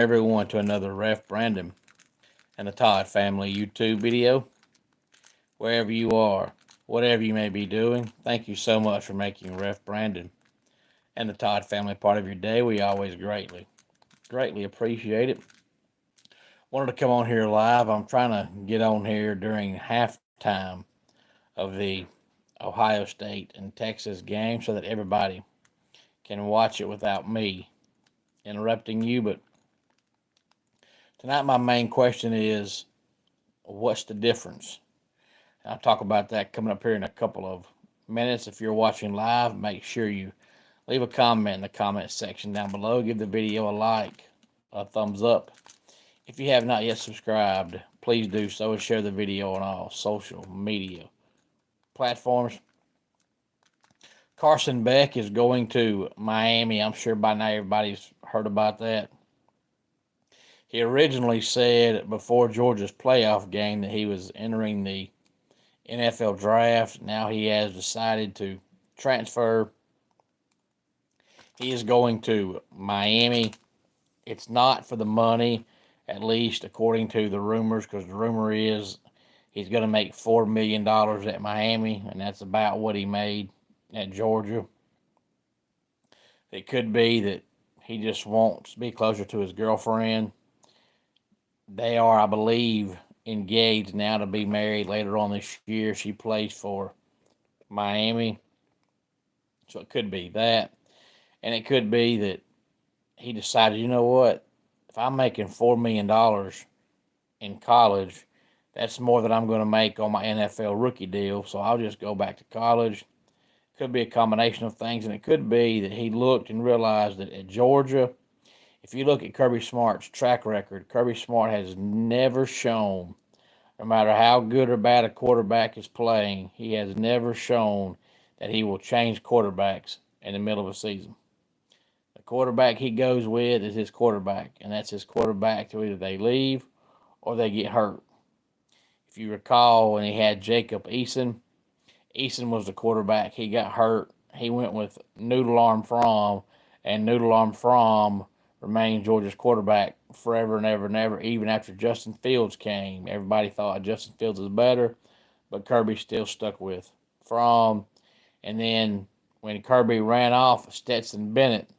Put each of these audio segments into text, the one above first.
everyone to another Ref Brandon and the Todd Family YouTube video. Wherever you are, whatever you may be doing, thank you so much for making Ref Brandon and the Todd Family part of your day. We always greatly appreciate it. Wanted to come on here live. I'm trying to get on here during halftime of the Ohio State and Texas game so that everybody can watch it without me interrupting you. But tonight, my main question is, what's the difference? I'll talk about that coming up here in a couple of minutes. If you're watching live, make sure you leave a comment in the comment section down below. Give the video a like, a thumbs up. If you have not yet subscribed, please do so and share the video on all social media platforms. Carson Beck is going to Miami. I'm sure by now everybody's heard about that. He originally said before Georgia's playoff game that he was entering the NFL draft. Now he has decided to transfer. He is going to Miami. It's not for the money, at least according to the rumors, because the rumor is he's going to make $4 million at Miami, and that's about what he made at Georgia. It could be that he just wants to be closer to his girlfriend. They are, I believe, engaged now to be married later on this year. She plays for Miami. So it could be that. And it could be that he decided, you know what? If I'm making $4 million in college, that's more than I'm going to make on my NFL rookie deal. So I'll just go back to college. Could be a combination of things. And it could be that he looked and realized that at Georgia, if you look at Kirby Smart's track record, Kirby Smart has never shown, no matter how good or bad a quarterback is playing, he has never shown that he will change quarterbacks in the middle of a season. The quarterback he goes with is his quarterback, and that's his quarterback till either they leave or they get hurt. If you recall, when he had Jacob Eason was the quarterback. He got hurt. He went with Noodle Arm Fromm, and Noodle Arm Fromm remained Georgia's quarterback forever and ever and ever, even after Justin Fields came. Everybody thought Justin Fields was better, but Kirby still stuck with Fromm. And then when Kirby ran off, Stetson Bennett,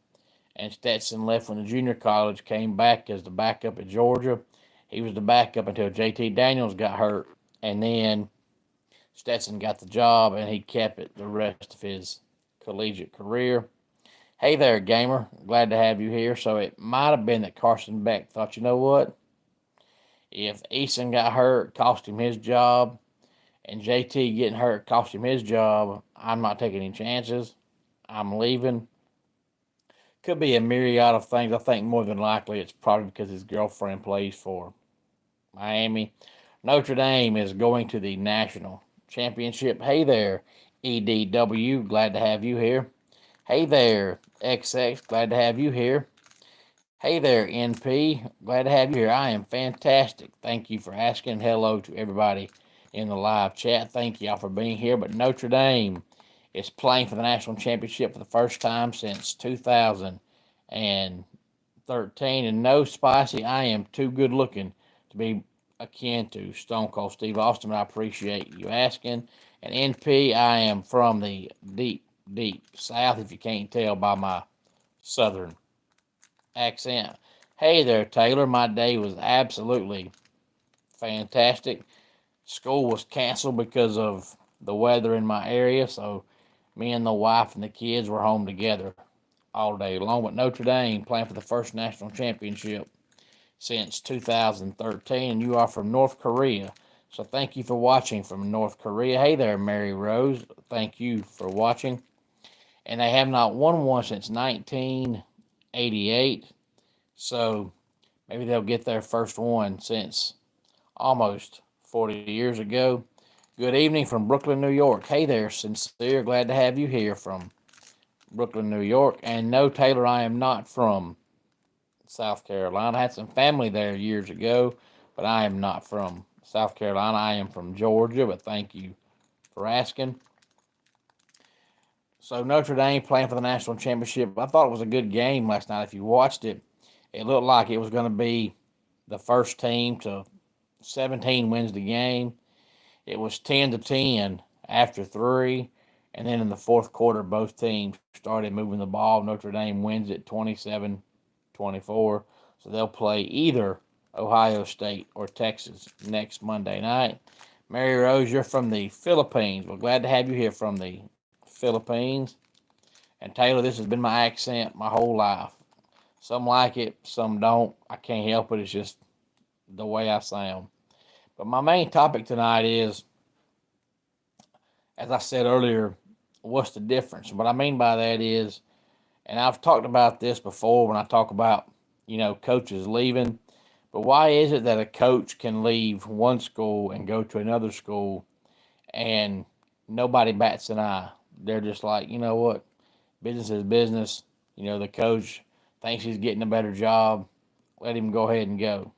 and Stetson left when the junior college, came back as the backup at Georgia. He was the backup until JT Daniels got hurt, and then Stetson got the job, and he kept it the rest of his collegiate career. Hey there, gamer. Glad to have you here. So it might have been that Carson Beck thought, you know what? If Eason got hurt, cost him his job, and JT getting hurt cost him his job, I'm not taking any chances. I'm leaving. Could be a myriad of things. I think more than likely it's probably because his girlfriend plays for Miami. Notre Dame is going to the national championship. Hey there, EDW. Glad to have you here. Hey there, XX, glad to have you here. Hey there, NP, glad to have you here. I am fantastic. Thank you for asking. Hello to everybody in the live chat. Thank y'all for being here. But Notre Dame is playing for the national championship for the first time since 2013. And no, Spicy, I am too good looking to be akin to Stone Cold Steve Austin, but I appreciate you asking. And NP, I am from the deep South, if you can't tell by my Southern accent. Hey there, Taylor. My day was absolutely fantastic. School was canceled because of the weather in my area, so me and the wife and the kids were home together all day long. But Notre Dame playing for the first national championship since 2013, and you are from North Korea. So thank you for watching from North Korea. Hey there, Mary Rose. Thank you for watching. And they have not won one since 1988. So maybe they'll get their first one since almost 40 years ago. Good evening from Brooklyn, New York. Hey there, Sincere. Glad to have you here from Brooklyn, New York. And no, Taylor, I am not from South Carolina. I had some family there years ago, but I am not from South Carolina. I am from Georgia, but thank you for asking. So Notre Dame playing for the national championship. I thought it was a good game last night. If you watched it, It looked like it was going to be the first team to 17 wins the game. It was 10-10 after three, and then in the fourth quarter, both teams started moving the ball. Notre Dame wins it 27-24, so they'll play either Ohio State or Texas next Monday night. Mary Rose, you're from the Philippines. We're glad to have you here from the Philippines. And Taylor, this has been my accent my whole life. Some like it, some don't. I can't help it. It's just the way I sound. But my main topic tonight is, as I said earlier, what's the difference? What I mean by that is, and I've talked about this before when I talk about, coaches leaving, but why is it that a coach can leave one school and go to another school and nobody bats an eye? They're just like, you know what? Business is business. The coach thinks he's getting a better job. Let him go ahead and go.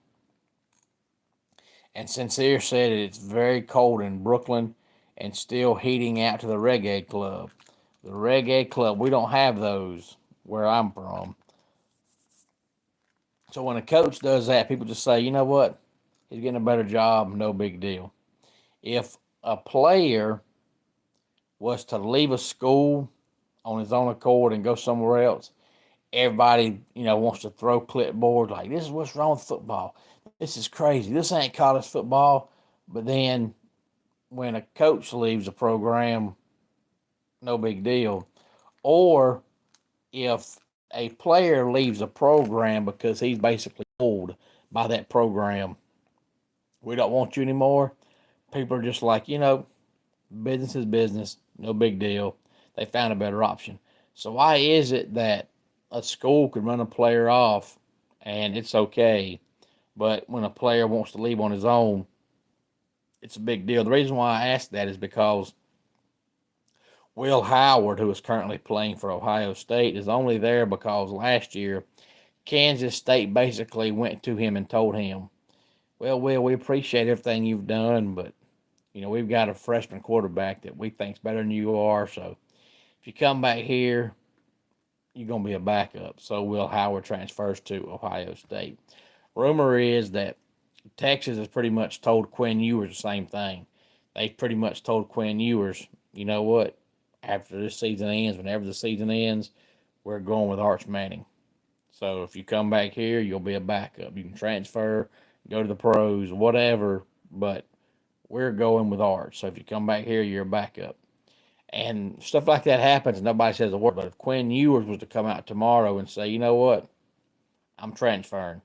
And Sincere said it's very cold in Brooklyn and still heating out to the Reggae Club. The Reggae Club, we don't have those where I'm from. So when a coach does that, people just say, you know what? He's getting a better job, no big deal. If a player was to leave a school on his own accord and go somewhere else, everybody, wants to throw clipboards like, this is what's wrong with football. This is crazy. This ain't college football. But then when a coach leaves a program, no big deal. Or if a player leaves a program because he's basically told by that program, we don't want you anymore, people are just like, business is business, no big deal. They found a better option. So why is it that a school could run a player off and it's okay, but when a player wants to leave on his own, it's a big deal? The reason why I asked that is because Will Howard, who is currently playing for Ohio State, is only there because last year Kansas State basically went to him and told him, well, Will, we appreciate everything you've done, but we've got a freshman quarterback that we think's better than you are. So if you come back here, you're going to be a backup. So Will Howard transfers to Ohio State. Rumor is that Texas has pretty much told Quinn Ewers the same thing. They pretty much told Quinn Ewers, you know what? After this season ends, whenever the season ends, we're going with Arch Manning. So if you come back here, you'll be a backup. You can transfer, go to the pros, whatever, but we're going with Arch. So if you come back here, you're a backup. And stuff like that happens, and nobody says a word. But if Quinn Ewers was to come out tomorrow and say, you know what, I'm transferring,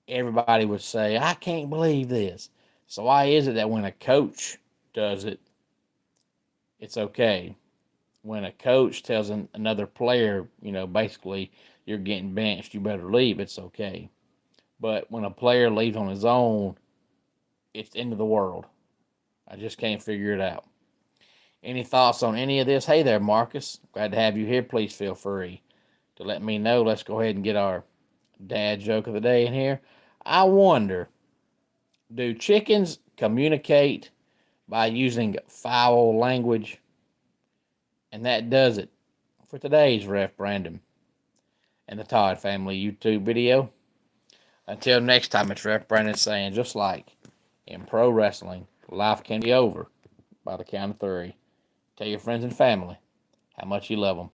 everybody would say, I can't believe this. So why is it that when a coach does it, it's okay? When a coach tells another player, basically, you're getting benched, you better leave, it's okay. But when a player leaves on his own, it's the end of the world. I just can't figure it out. Any thoughts on any of this? Hey there, Marcus. Glad to have you here. Please feel free to let me know. Let's go ahead and get our dad joke of the day in here. I wonder, do chickens communicate by using foul language? And that does it for today's Ref Brandon and the Todd Family YouTube video. Until next time, it's Ref Brandon saying, just like in pro wrestling, life can be over by the count of three. Tell your friends and family how much you love them.